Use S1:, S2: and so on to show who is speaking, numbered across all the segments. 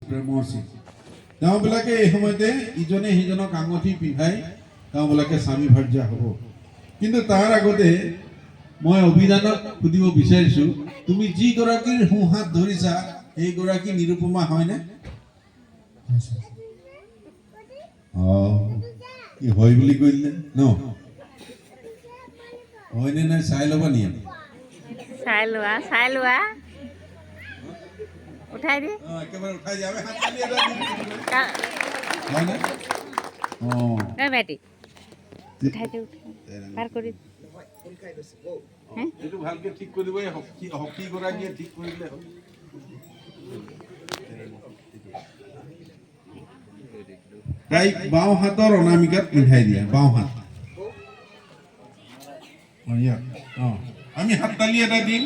S1: প্ৰেমৰ চিন তেওঁবিলাকে এই সময়তে ইজনে সিজনক আঙঠি পিন্ধাই তেওঁবিলাকে স্বামী ভাৰ্যা হ'ব কিন্তু তাৰ আগতে মই অভিধানক সুধিব বিচাৰিছো তুমি যিগৰাকীৰ সোঁহাত ধৰিছা এইগৰাকী নিৰুপমা হয়নে কি হয় বুলি কৈলে ন হয়নে নাই চাই ল'বা নিয়ম
S2: চাই লোৱা উঠাই দি
S1: একেবাৰে উঠাই যাবে হাত তালি এটা দি হয়নে
S2: বেটি উঠাই দি পাৰ কৰি
S1: এইটো ভালকে ঠিক কৰি দিব হকী গৰাকীয়ে ঠিক কৰিলে হ'ল তাইক বাওঁ হাতৰ অনামিকাত পিন্ধাই দিয়া বাওঁ হাত আমি হাত তালি এটা দিম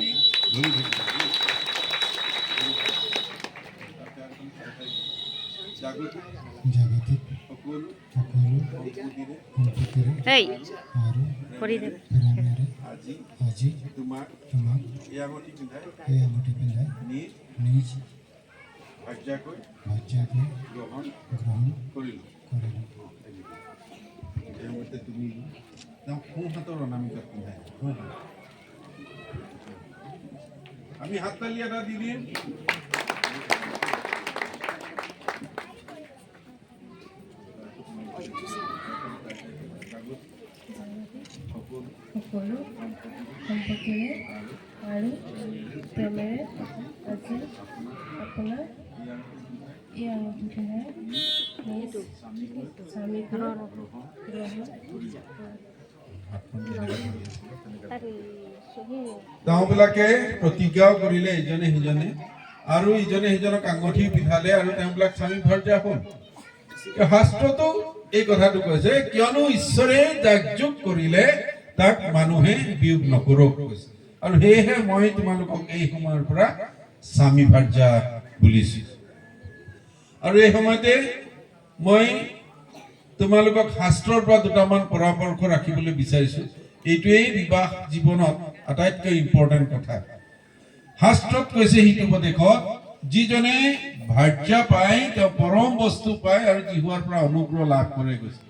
S1: আজি তোমাক এই আঙঠি পিন্ধাই নিজ ভাৰ্যাকৈ গ্ৰহণ কৰিলোঁ তুমি সোঁ হাতৰ অনামিকাত পিন্ধাই আমি হাত তালি এটা দি দিম
S3: সকলো সম্পৰ্কেৰে আৰু প্ৰেমেৰে আজি আপোনাৰ এই আঙঠি পিন্ধাই নিজ স্বামীক গ্ৰহণ
S1: তেওঁবিলাকে প্ৰতিজ্ঞাও কৰিলে ইজনে সিজনে আৰু ইজনে সিজনক আঙঠি পিন্ধালে আৰু তেওঁবিলাক স্বামী ভাৰ্যা হ'ল শাস্ত্ৰতো এই কথাটো কৈছে কিয়নো ঈশ্বৰে যাক যোগ কৰিলে তাক মানুহে বিয়োগ নকৰক কৈছে আৰু সেয়েহে মই তোমালোকক এই সময়ৰ পৰা স্বামী ভাৰ্যা বুলিছো আৰু এই সময়তে মই তোমালোকক শাস্ত্ৰৰ পৰা দুটামান পৰামৰ্শ ৰাখিবলৈ বিচাৰিছো এইটোৱেই বিবাহ জীৱনত আটাইতকৈ ইম্পৰ্টেণ্ট কথা শাস্ত্ৰত কৈছে সেইটো উপদেশত যিজনে ভাৰ্যা পায় তেওঁ পৰম বস্তু পায় আৰু জিহুৱাৰ পৰা অনুগ্ৰহ লাভ কৰে কৈছে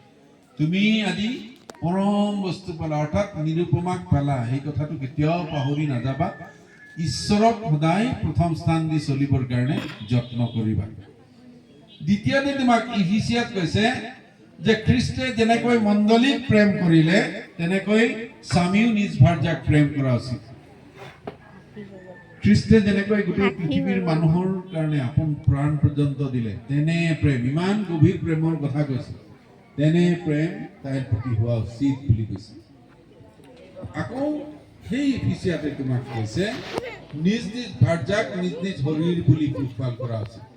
S1: তুমি আজি পৰম বস্তু পালা অৰ্থাৎ নিৰুপমাক পালা এই কথাটো কেতিয়াও পাহৰি নাযাবা ঈশ্বৰক সদায় প্ৰথম স্থান দি চলিবৰ কাৰণে যত্ন কৰিবা দ্বিতীয়তে তোমাক ইফিচিয়াত কৈছে যে খ্ৰীষ্টে যেনেকৈ মণ্ডলীক প্ৰেম কৰিলে তেনেকৈ স্বামীও নিজ ভাৰ্যাক প্ৰেম কৰা উচিত খ্ৰীষ্টে যেনেকৈ গোটেই পৃথিৱীৰ মানুহৰ কাৰণে আপোন প্ৰাণ পৰ্যন্ত দিলে তেনে প্ৰেম ইমান গভীৰ প্ৰেমৰ কথা কৈছে তেনে প্ৰেম তাইৰ প্ৰতি হোৱা উচিত বুলি কৈছে আকৌ সেই ইফিচিয়াতে তোমাক কৈছে নিজ নিজ ভাৰ্যাক নিজ নিজ শৰীৰ বুলি পোহপাল কৰা উচিত